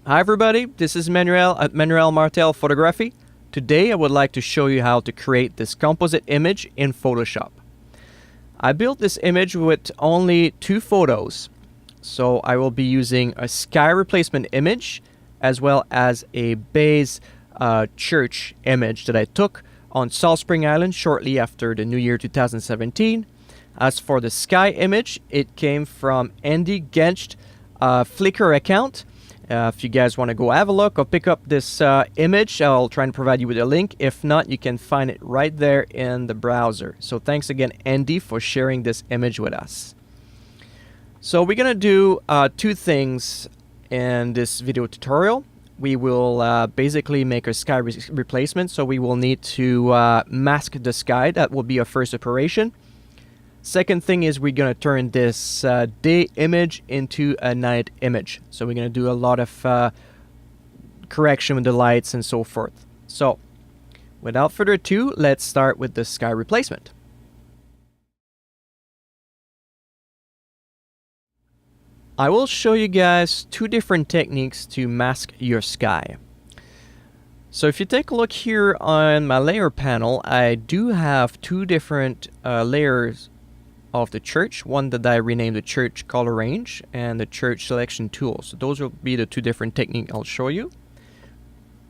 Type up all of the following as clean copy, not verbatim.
Hi everybody, this is Manuel at Manuel Martel Photography. Today I would like to show you how to create this composite image in Photoshop. I built this image with only 2 photos. So I will be using a sky replacement image as well as a base church image that I took on Salt Spring Island shortly after the New Year 2017. As for the sky image, it came from Andy Gencht Flickr account. If you guys want to go have a look or pick up this image, I'll try and provide you with a link. If not, you can find it right there in the browser. So thanks again, Andy, for sharing this image with us. So we're going to do 2 things in this video tutorial. We will basically make a sky replacement, so we will need to mask the sky. That will be our first operation. Second thing is we're going to turn this day image into a night image. So we're going to do a lot of correction with the lights and so forth. So without further ado, let's start with the sky replacement. I will show you guys 2 different techniques to mask your sky. So if you take a look here on my layer panel, I do have 2 different layers of the church, one that I renamed the church color range and the church selection tool. So those will be the 2 different techniques I'll show you.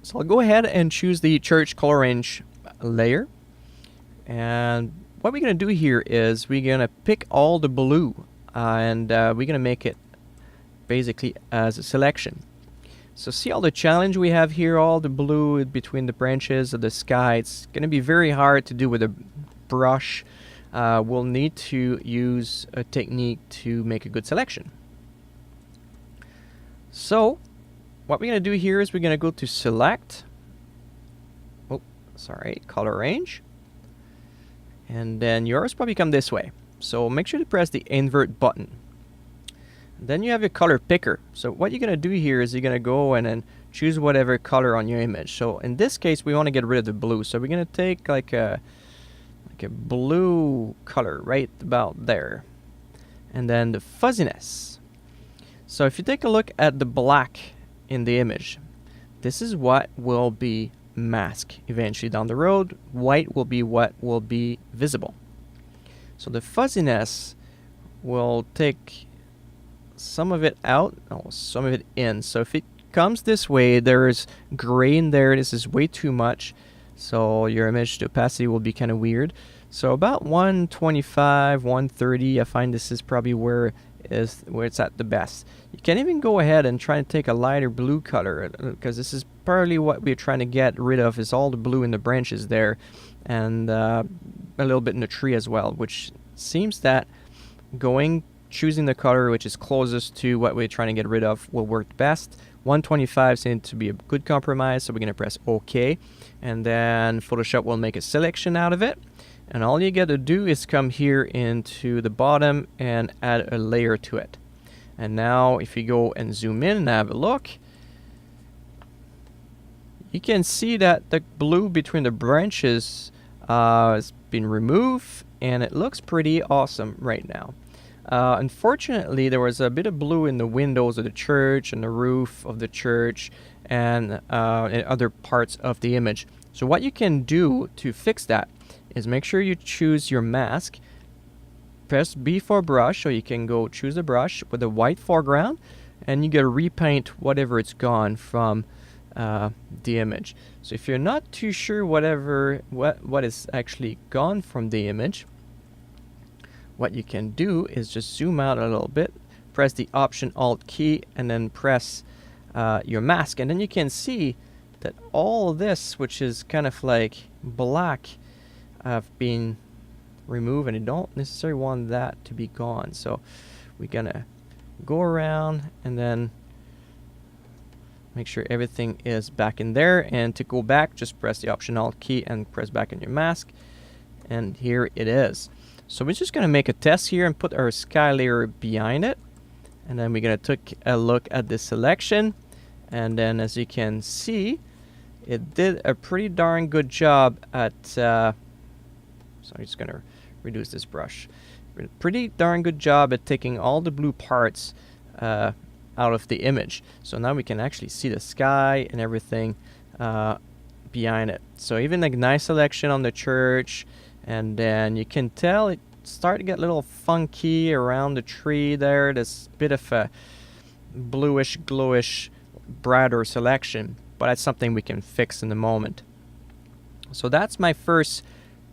So I'll go ahead and choose the church color range layer, and what we're going to do here is we're going to pick all the blue and we're going to make it basically as a selection. So see all the challenge we have here, all the blue between the branches of the sky. It's going to be very hard to do with a brush. We'll need to use a technique to make a good selection. So what we're going to do here is we're going to go to select, color range, and then yours probably come this way. So make sure to press the invert button. Then you have your color picker. So what you're going to do here is you're going to go and then choose whatever color on your image. So in this case we want to get rid of the blue, so we're going to take like a blue color right about there, and then the fuzziness. So if you take a look at the black in the image, this is what will be masked eventually down the road. White will be what will be visible. So the fuzziness will take some of it out, some of it in. So if it comes this way, there's gray in there. This is way too much, so your image opacity will be kind of weird. So about 125, 130, I find this is probably where it's at the best. You can even go ahead and try to take a lighter blue color, because this is partly what we're trying to get rid of, is all the blue in the branches there, and a little bit in the tree as well, which seems that choosing the color which is closest to what we're trying to get rid of will work best. 125 seems to be a good compromise, so we're going to press OK, and then Photoshop will make a selection out of it. And all you got to do is come here into the bottom and add a layer to it. And now if you go and zoom in and have a look, you can see that the blue between the branches has been removed, and it looks pretty awesome right now. Unfortunately, there was a bit of blue in the windows of the church and the roof of the church and in other parts of the image. So what you can do to fix that is make sure you choose your mask, press B for brush, so you can go choose a brush with a white foreground, and you get to repaint whatever it's gone from the image. So if you're not too sure what is actually gone from the image, what you can do is just zoom out a little bit, press the Option Alt key, and then press your mask, and then you can see that all this, which is kind of like black, have been removed, and I don't necessarily want that to be gone. So we're gonna go around and then make sure everything is back in there, and to go back just press the Option Alt key and press back on your mask, and here it is. So we're just gonna make a test here and put our sky layer behind it, and then we're gonna take a look at the selection, and then as you can see, it did a pretty darn good job at so I'm just going to reduce this brush. Pretty darn good job at taking all the blue parts out of the image. So now we can actually see the sky and everything behind it. So even like nice selection on the church, and then you can tell it start to get a little funky around the tree there. There's a bit of a bluish, glowish, brighter selection, but that's something we can fix in a moment. So that's my first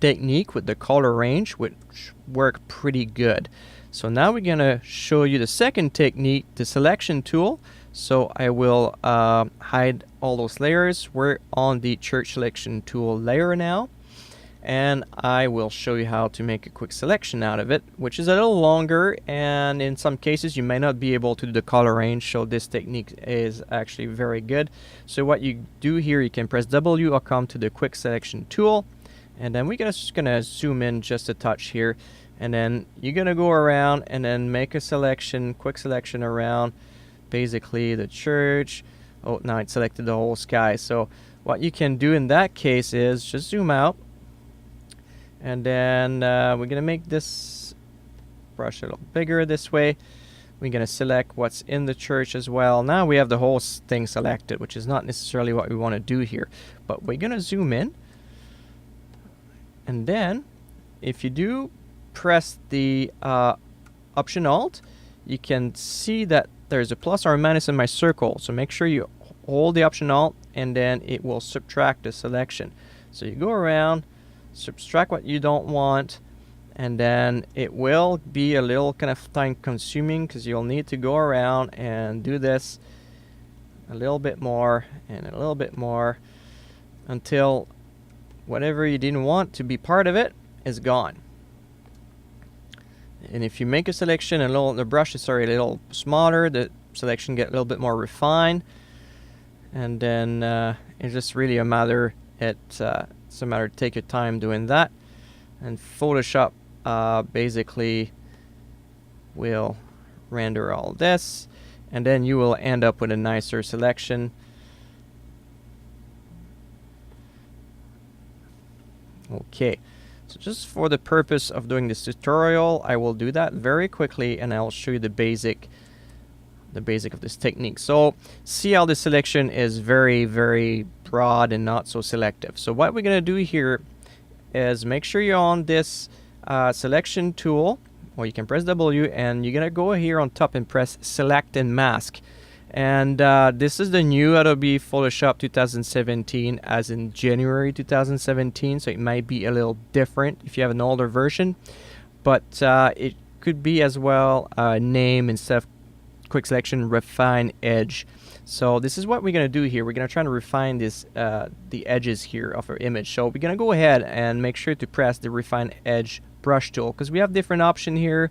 technique with the color range, which worked pretty good. So now we're gonna show you the second technique, the selection tool. So I will hide all those layers. We're on the church selection tool layer now, and I will show you how to make a quick selection out of it, which is a little longer, and in some cases you may not be able to do the color range, so this technique is actually very good. So what you do here, you can press W or come to the quick selection tool, and then we're just gonna zoom in just a touch here, and then you're gonna go around and then make a selection, quick selection around basically the church. Oh, now it selected the whole sky. So what you can do in that case is just zoom out, and then we're gonna make this brush a little bigger this way. We're gonna select what's in the church as well. Now we have the whole thing selected, which is not necessarily what we want to do here, but we're gonna zoom in, and then if you do press the Option Alt, you can see that there's a plus or a minus in my circle. So make sure you hold the Option Alt, and then it will subtract the selection. So you go around, subtract what you don't want, and then it will be a little kind of time consuming because you'll need to go around and do this a little bit more and a little bit more until whatever you didn't want to be part of it is gone. And if you make a selection the brush is a little smaller, the selection get a little bit more refined, and then it's just really a matter to take your time doing that. And Photoshop basically will render all this, and then you will end up with a nicer selection. Okay. So just for the purpose of doing this tutorial, I will do that very quickly, and I'll show you the basic of this technique. So see how the selection is very, very broad and not so selective. So what we're going to do here is make sure you're on this selection tool, or you can press W, and you're going to go here on top and press Select and Mask. And this is the new Adobe Photoshop 2017, as in January 2017, so it might be a little different if you have an older version, but it could be as well name instead of quick selection, refine edge. So this is what we're going to do here. We're going to try to refine this the edges here of our image. So we're going to go ahead and make sure to press the refine edge brush tool, because we have different option here,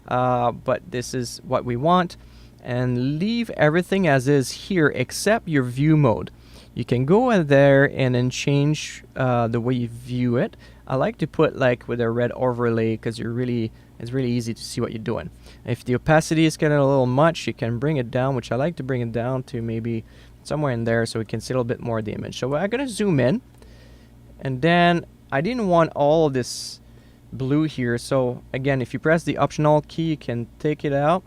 but this is what we want. And leave everything as is here except your view mode. You can go in there and then change the way you view it. I like to put like with a red overlay because it's really easy to see what you're doing. If the opacity is getting a little much, you can bring it down, which I like to bring it down to maybe somewhere in there so we can see a little bit more of the image. So I'm going to zoom in, and then I didn't want all of this blue here. So again, if you press the Option Alt key, you can take it out.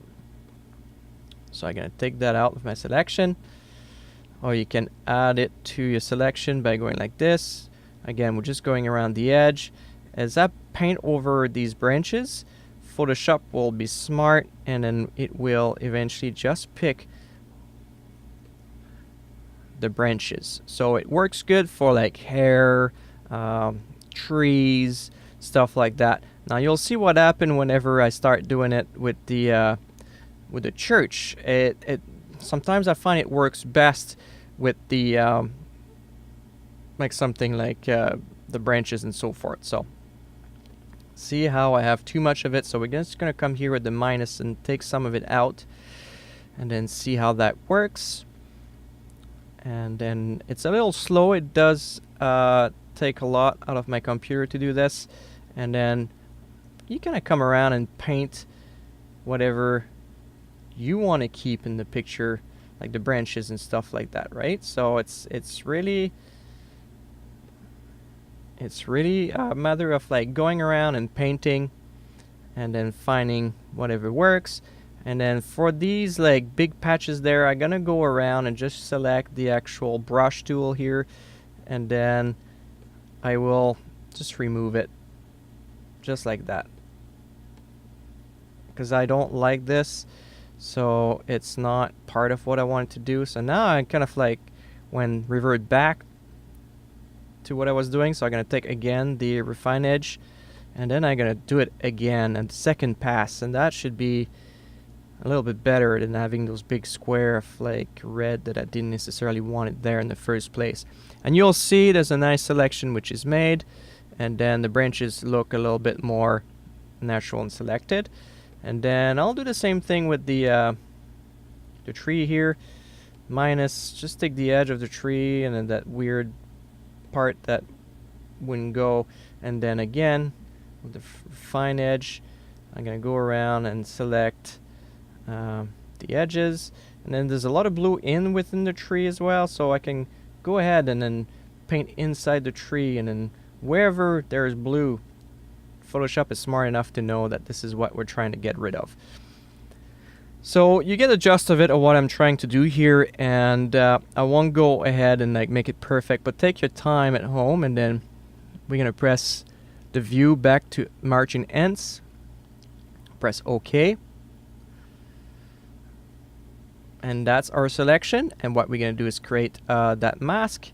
So I'm going to take that out with my selection, or you can add it to your selection by going like this. Again, we're just going around the edge. As I paint over these branches, Photoshop will be smart, and then it will eventually just pick the branches. So it works good for like hair, trees, stuff like that. Now you'll see what happened whenever I start doing it with the church. It sometimes I find it works best with the like something like the branches and so forth. So see how I have too much of it. So we're just going to come here with the minus and take some of it out, and then see how that works. And then it's a little slow. It does take a lot out of my computer to do this. And then you kind of come around and paint whatever you want to keep in the picture, like the branches and stuff like that, right? So it's really a matter of like going around and painting, and then finding whatever works. And then for these like big patches there, I'm gonna go around and just select the actual brush tool here, and then I will just remove it just like that, because I don't like this, so it's not part of what I wanted to do. So now I kind of like when revert back to what I was doing. So I'm gonna take again the refine edge, and then I'm gonna do it again and second pass, and that should be a little bit better than having those big square of like red that I didn't necessarily want it there in the first place. And you'll see there's a nice selection which is made, and then the branches look a little bit more natural and selected. And then I'll do the same thing with the tree here, minus just take the edge of the tree and then that weird part that wouldn't go, and then again with the fine edge I'm gonna go around and select the edges, and then there's a lot of blue within the tree as well, so I can go ahead and then paint inside the tree, and then wherever there's blue, Photoshop is smart enough to know that this is what we're trying to get rid of. So you get a gist of it of what I'm trying to do here, and I won't go ahead and like make it perfect, but take your time at home, and then we're gonna press the view back to margin ends, press OK, and that's our selection. And what we're gonna do is create that mask,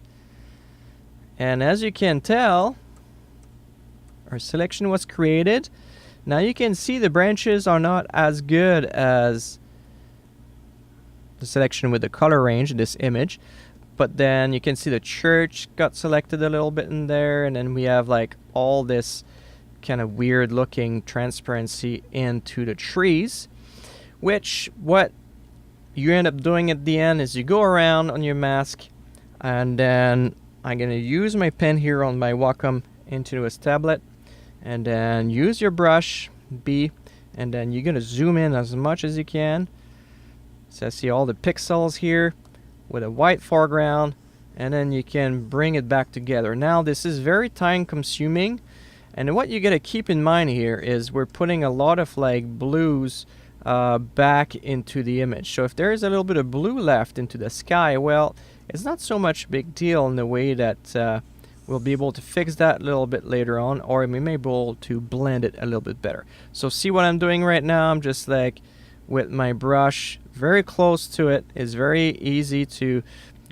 and as you can tell, our selection was created. Now you can see the branches are not as good as the selection with the color range in this image, but then you can see the church got selected a little bit in there, and then we have like all this kind of weird looking transparency into the trees, which what you end up doing at the end is you go around on your mask, and then I'm going to use my pen here on my Wacom Intuos tablet, and then use your brush B, and then you're going to zoom in as much as you can. So I see all the pixels here with a white foreground, and then you can bring it back together. Now this is very time consuming, and what you got to keep in mind here is we're putting a lot of like blues back into the image. So if there is a little bit of blue left into the sky, well, it's not so much a big deal in the way that we'll be able to fix that a little bit later on, or we may be able to blend it a little bit better. So see what I'm doing right now? I'm just like with my brush very close to it. It's very easy to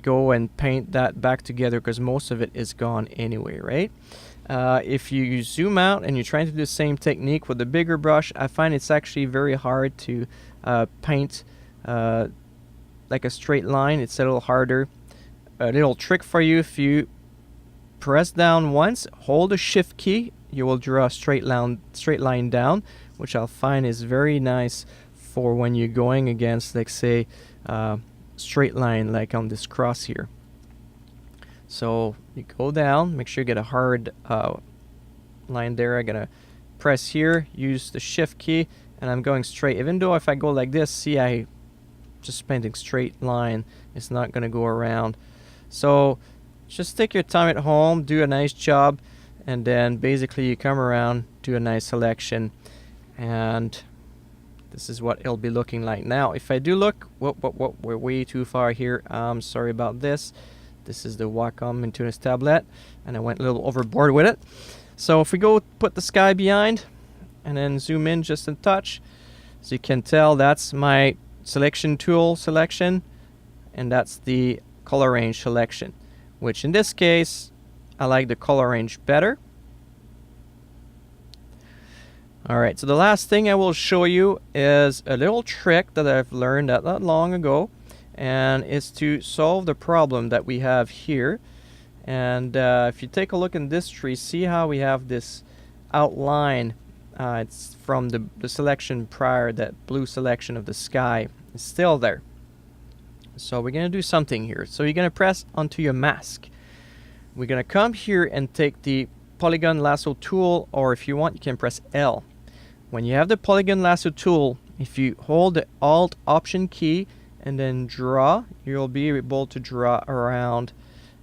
go and paint that back together because most of it is gone anyway, right? If you zoom out and you're trying to do the same technique with a bigger brush, I find it's actually very hard to paint like a straight line. It's a little harder. A little trick for you: if you press down once, hold the shift key, you will draw a straight line down, which I'll find is very nice for when you're going against, like say, straight line like on this cross here. So you go down, make sure you get a hard line there. I'm gonna press here, use the shift key, and I'm going straight. Even though if I go like this, see, I just painting straight line, it's not gonna go around. So just take your time at home, do a nice job, and then basically you come around, do a nice selection, and this is what it'll be looking like. Now if I do look, we're way too far here. I'm sorry about this. This is the Wacom Intuos tablet, and I went a little overboard with it. So if we go put the sky behind and then zoom in just a touch, as you can tell, that's my selection tool selection, and that's the color range selection, which in this case I like the color range better. Alright, so the last thing I will show you is a little trick that I've learned not long ago, and it's to solve the problem that we have here. And if you take a look in this tree, see how we have this outline. It's from the selection prior, that blue selection of the sky is still there. So we're gonna do something here. So you're gonna press onto your mask. We're gonna come here and take the polygon lasso tool, or if you want you can press L. When you have the polygon lasso tool, if you hold the Alt Option key and then draw, you'll be able to draw around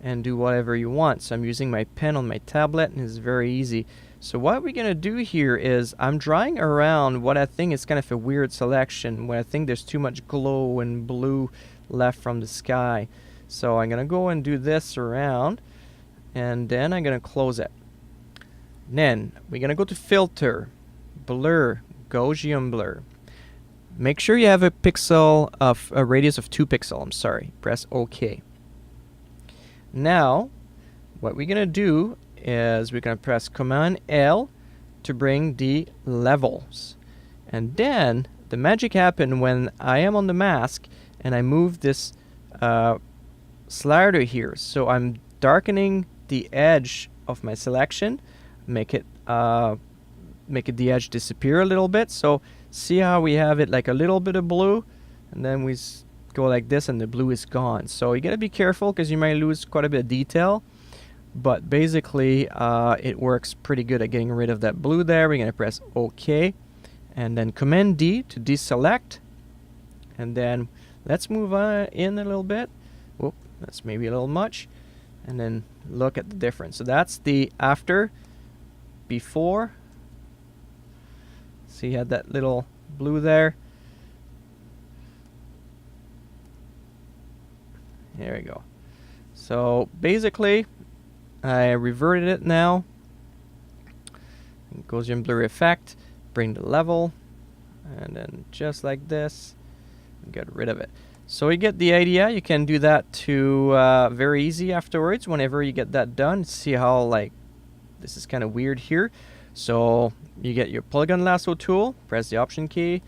and do whatever you want. So I'm using my pen on my tablet, and it's very easy. So what we're going to do here is I'm drawing around what I think is kind of a weird selection, where I think there's too much glow and blue left from the sky. So I'm going to go and do this around, and then I'm going to close it. Then we're going to go to Filter, Blur, Gaussian Blur. Make sure you have a pixel of a radius of 2 pixels. I'm sorry. Press OK. Now, what we're going to do is we're going to press Command L to bring the levels. And then the magic happens when I am on the mask and I move this slider here. So I'm darkening the edge of my selection, make it the edge disappear a little bit. So see how we have it like a little bit of blue, and then we go like this and the blue is gone. So you gotta be careful because you might lose quite a bit of detail, but basically it works pretty good at getting rid of that blue there. We're gonna press OK and then Command D to deselect, and then let's move in a little bit. Whoop, that's maybe a little much, and then look at the difference. So that's the after, before. See, you had that little blue there. There we go. So basically I reverted it now. Gaussian blur effect, bring the level, and then just like this, get rid of it. So you get the idea. You can do that to very easy afterwards whenever you get that done. See how like this is kind of weird here. So you get your polygon lasso tool, press the option key,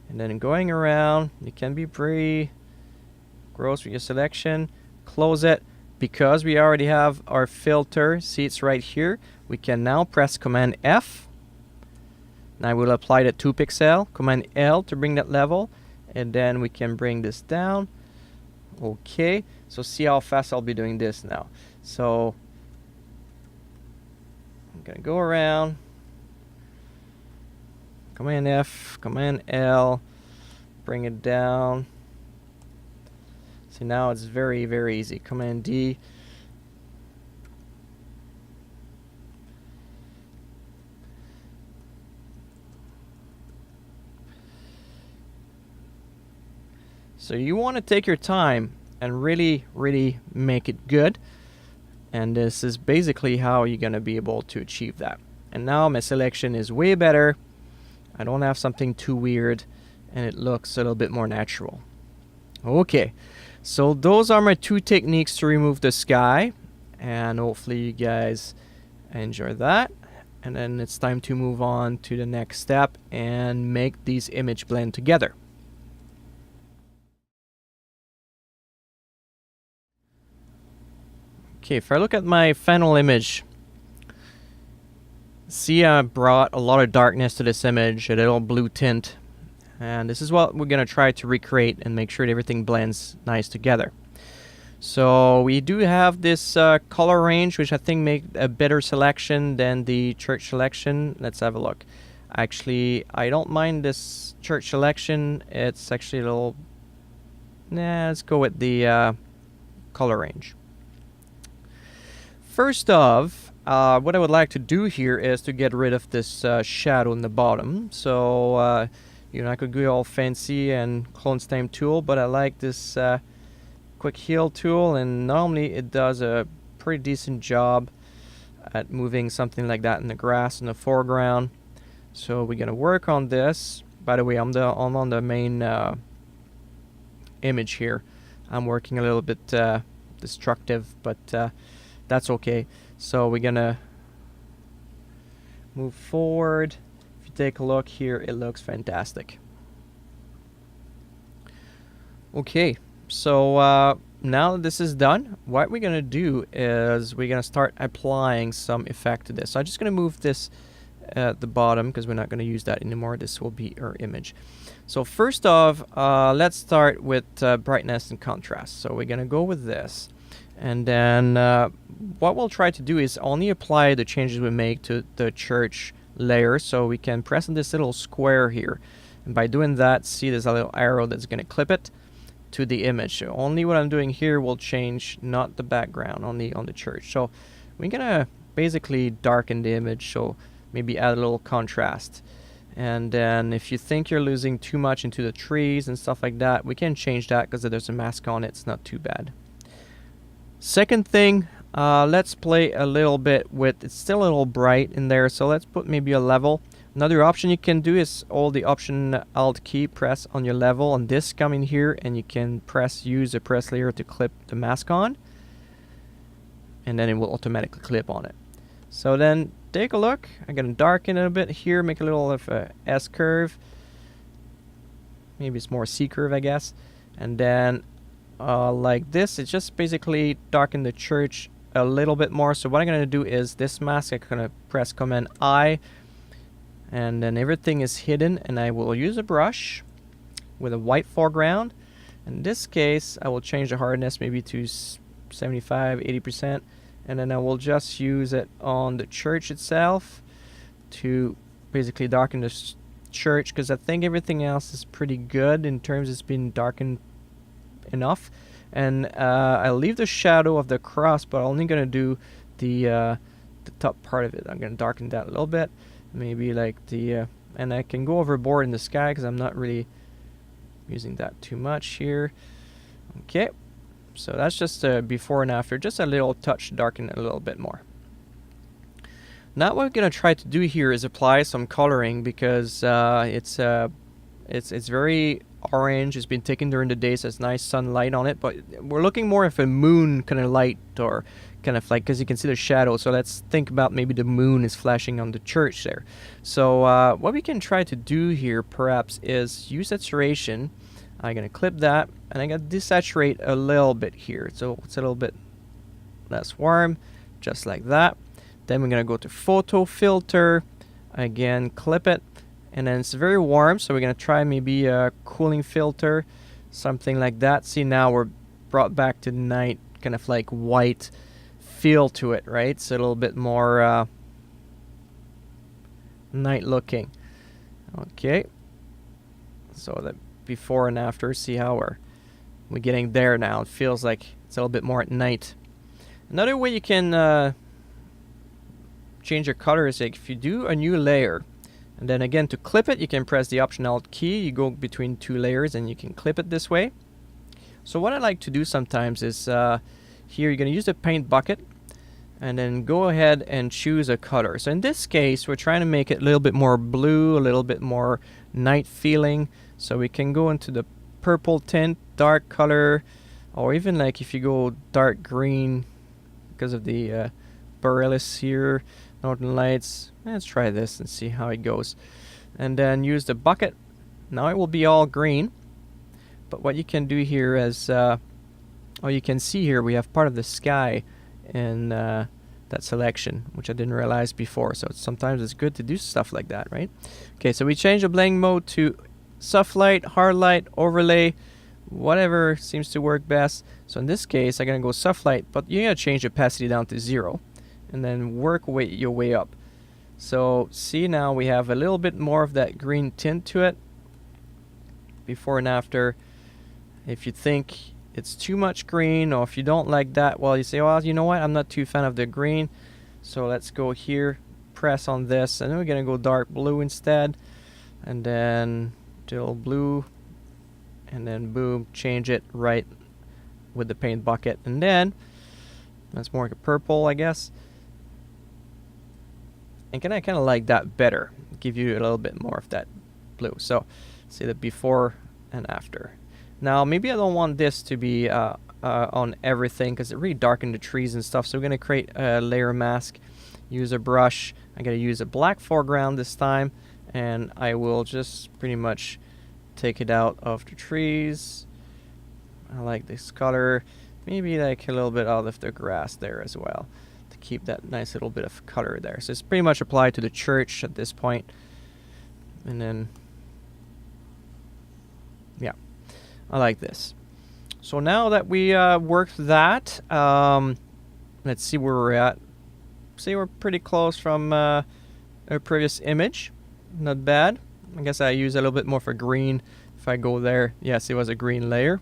and then going around, you can be pretty gross with your selection. Close it. Because we already have our filter, see it's right here, we can now press Command F. Now we'll apply the 2 pixel, Command L to bring that level, and then we can bring this down. Okay, so see how fast I'll be doing this now. So I'm gonna go around, Command F, Command L, bring it down. See, now it's very, very easy. Command D. So you want to take your time and really, really make it good. And this is basically how you're going to be able to achieve that. And now my selection is way better. I don't have something too weird, and it looks a little bit more natural. Okay, so those are my 2 techniques to remove the sky, and hopefully you guys enjoy that. And then it's time to move on to the next step and make these images blend together. Okay, if I look at my final image, see I brought a lot of darkness to this image, a little blue tint, and this is what we're going to try to recreate and make sure that everything blends nice together. So we do have this color range, which I think make a better selection than the church selection. Let's have a look. Actually, I don't mind this church selection. It's actually a little... Nah, let's go with the color range. First off, what I would like to do here is to get rid of this shadow in the bottom. So, you know, I could go all fancy and clone stamp tool, but I like this quick heal tool, and normally it does a pretty decent job at moving something like that in the grass in the foreground. So we're gonna work on this. By the way, I'm on the main image here. I'm working a little bit destructive, but that's okay. So we're gonna move forward. If you take a look here, it looks fantastic. Okay, so now that this is done, what we're gonna do is we're gonna start applying some effect to this. So I'm just gonna move this at the bottom because we're not gonna use that anymore. This will be our image. So first off, let's start with brightness and contrast. So we're gonna go with this. And then what we'll try to do is only apply the changes we make to the church layer. So we can press on this little square here. And by doing that, see there's a little arrow that's going to clip it to the image. So only what I'm doing here will change, not the background, only on the church. So we're going to basically darken the image. So maybe add a little contrast. And then if you think you're losing too much into the trees and stuff like that, we can change that because there's a mask on it. It's not too bad. Second thing, let's play a little bit with, it's still a little bright in there, so let's put maybe a level. Another option you can do is hold the Option Alt key, press on your level, and this come in here, and you can use the press layer to clip the mask on, and then it will automatically clip on it. So then take a look. I'm gonna darken it a bit here, make a little of a S curve. Maybe it's more C curve, I guess. And then like this, it's just basically darken the church a little bit more. So what I'm gonna do is this mask, I'm gonna press Command I, and then everything is hidden, and I will use a brush with a white foreground. In this case, I will change the hardness maybe to 75, 80%, and then I will just use it on the church itself to basically darken the church, because I think everything else is pretty good in terms it's been darkened enough. And I'll leave the shadow of the cross, but I'm only going to do the top part of it. I'm going to darken that a little bit. Maybe like the and I can go overboard in the sky because I'm not really using that too much here. Okay, so that's just before and after, just a little touch, darken it a little bit more. Now what we're gonna try to do here is apply some coloring, because it's very orange. It's been taken during the day, so it's nice sunlight on it, but we're looking more of a moon kind of light, or kind of like, because you can see the shadow. So let's think about maybe the moon is flashing on the church there. So what we can try to do here perhaps is use saturation. I'm gonna clip that, and I'm gonna desaturate a little bit here, so it's a little bit less warm, just like that. Then we're gonna go to photo filter, again clip it, and then it's very warm, so we're gonna try maybe a cooling filter, something like that. See, now we're brought back to the night, kind of like white feel to it, right? It's a little bit more night looking. Okay, so the before and after, see how we're getting there now. It feels like it's a little bit more at night. Another way you can change your color is like if you do a new layer, and then again to clip it, you can press the Option Alt key. You go between two layers and you can clip it this way. So what I like to do sometimes is here you're going to use the paint bucket, and then go ahead and choose a color. So in this case, we're trying to make it a little bit more blue, a little bit more night feeling. So we can go into the purple tint, dark color, or even like if you go dark green because of the Borealis here, Northern Lights. Let's try this and see how it goes. And then use the bucket. Now it will be all green. But what you can do here is, you can see here we have part of the sky in that selection, which I didn't realize before. So sometimes it's good to do stuff like that, right? Okay, so we change the blending mode to soft light, hard light, overlay, whatever seems to work best. So in this case, I'm gonna go soft light, but you're gonna change the opacity down to 0, and then work your way up. So see, now we have a little bit more of that green tint to it, before and after. If you think it's too much green, or if you don't like that, well, you say, well, you know what, I'm not too fan of the green, so let's go here, press on this, and then we're gonna go dark blue instead, and then till blue, and then boom, change it right with the paint bucket, and then that's more like a purple, I guess. And I kind of like that better, give you a little bit more of that blue. So see the before and after. Now maybe I don't want this to be on everything, because it really darkened the trees and stuff. So we're gonna create a layer mask, use a brush. I'm gonna use a black foreground this time, and I will just pretty much take it out of the trees. I like this color. Maybe like a little bit out of the grass there as well, to keep that nice little bit of color there. So it's pretty much applied to the church at this point. And then, yeah, I like this. So now that we worked that, let's see where we're at. See, we're pretty close from our previous image. Not bad. I guess I use a little bit more for green. If I go there, yes, it was a green layer.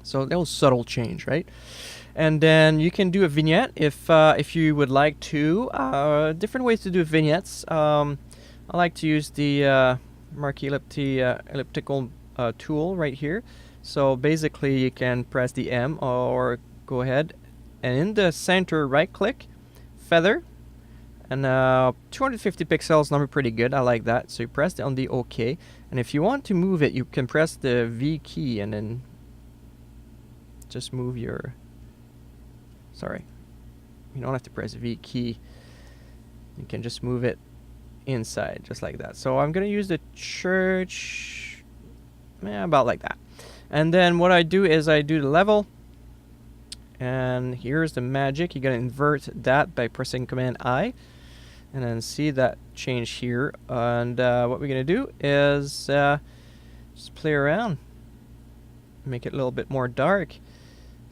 So that was subtle change, right? And then you can do a vignette if you would like to. Different ways to do vignettes. I like to use the elliptical tool right here. So basically you can press the M or go ahead and in the center right click, feather, and 250 pixels number pretty good. I like that. So you press on the OK, and if you want to move it, you can press the V key and then just move your. Sorry, you don't have to press V key. You can just move it inside just like that. So I'm gonna use the church, about like that. And then what I do is I do the level, and here's the magic. You're gonna invert that by pressing Command I, and then see that change here. And what we're gonna do is just play around, make it a little bit more dark.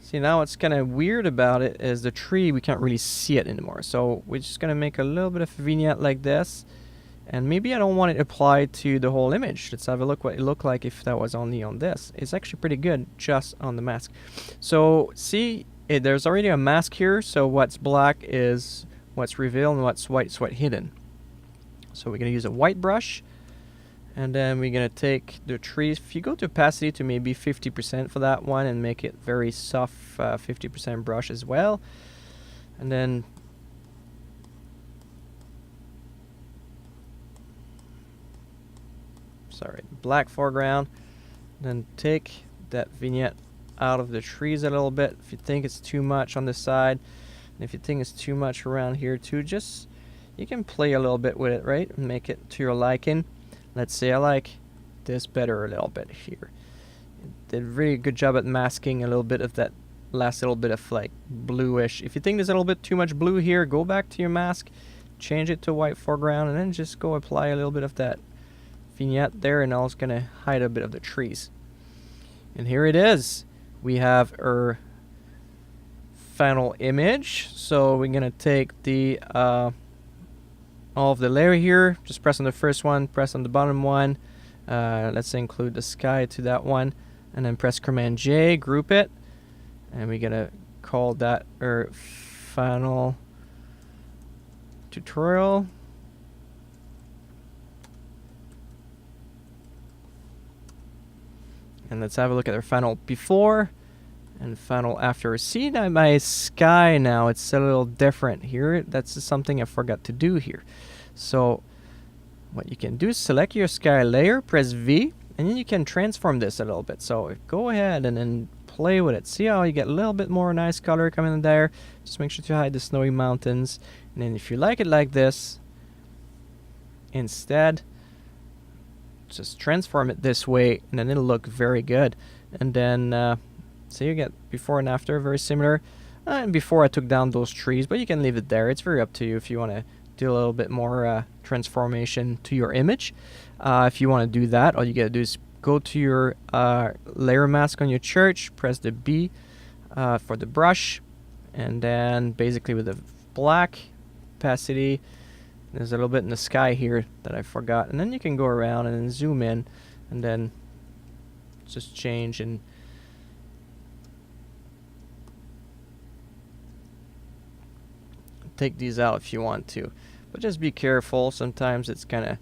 See, now what's kind of weird about it is the tree, we can't really see it anymore. So we're just gonna make a little bit of a vignette like this. And maybe I don't want it applied to the whole image. Let's have a look what it looked like if that was only on this. It's actually pretty good just on the mask. So see, there's already a mask here. So what's black is what's revealed and what's white is what's hidden. So we're gonna use a white brush. And then we're gonna take the trees. If you go to opacity to maybe 50% for that one and make it very soft, 50% brush as well. And then black foreground. Then take that vignette out of the trees a little bit. If you think it's too much on this side, and if you think it's too much around here too, just you can play a little bit with it, right? And make it to your liking. Let's say I like this better a little bit here. It did a really good job at masking a little bit of that last little bit of like bluish. If you think there's a little bit too much blue here, go back to your mask, change it to white foreground, and then just go apply a little bit of that vignette there, and now it's gonna hide a bit of the trees. And here it is. We have our final image. So we're gonna take the all of the layer here, just press on the first one, press on the bottom one, let's include the sky to that one, and then press Command J, group it, and we're gonna call that our final tutorial. And let's have a look at our final before and final after. See that my sky now, it's a little different here. That's something I forgot to do here. So what you can do is select your sky layer, press V, and then you can transform this a little bit. So go ahead and then play with it. See how you get a little bit more nice color coming in there. Just make sure to hide the snowy mountains. And then if you like it like this, instead, just transform it this way, and then it'll look very good. And then so you get before and after, very similar. And before I took down those trees, but you can leave it there. It's very up to you if you want to do a little bit more transformation to your image. If you want to do that, all you gotta do is go to your layer mask on your church, press the B for the brush, and then basically with the black opacity, there's a little bit in the sky here that I forgot, and then you can go around and then zoom in and then just change and take these out if you want to, but just be careful. Sometimes it's kind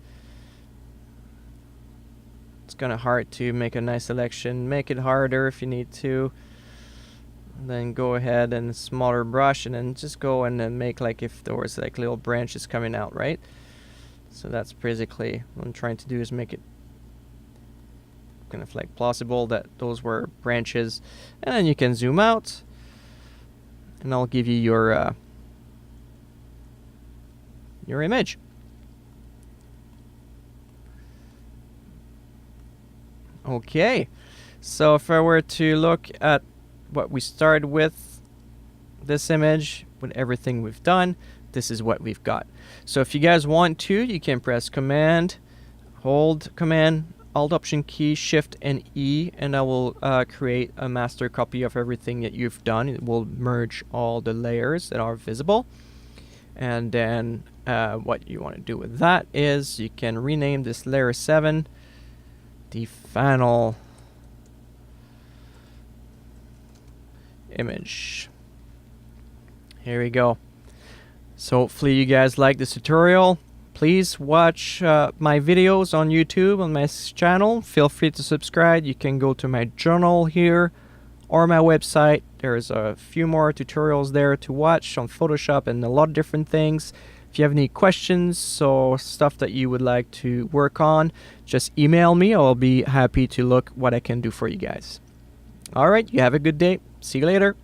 of hard to make a nice selection. Make it harder if you need to. And then go ahead and smaller brush, and then just go and then make like if there was like little branches coming out, right? So that's basically what I'm trying to do, is make it kind of like plausible that those were branches. And then you can zoom out, and I'll give you your image. Okay, so if I were to look at what we started with, this image, with everything we've done, this is what we've got. So if you guys want to, you can press Command, hold Command, Alt Option key, Shift and E, and I will create a master copy of everything that you've done. It will merge all the layers that are visible. And then what you want to do with that is you can rename this layer 7 the final image. Here we go. So hopefully you guys like this tutorial. Please watch my videos on YouTube on my channel. Feel free to subscribe. You can go to my journal here or my website. There's a few more tutorials there to watch on Photoshop and a lot of different things. If you have any questions or stuff that you would like to work on, just email me. I'll be happy to look what I can do for you guys. All right, you have a good day. See you later.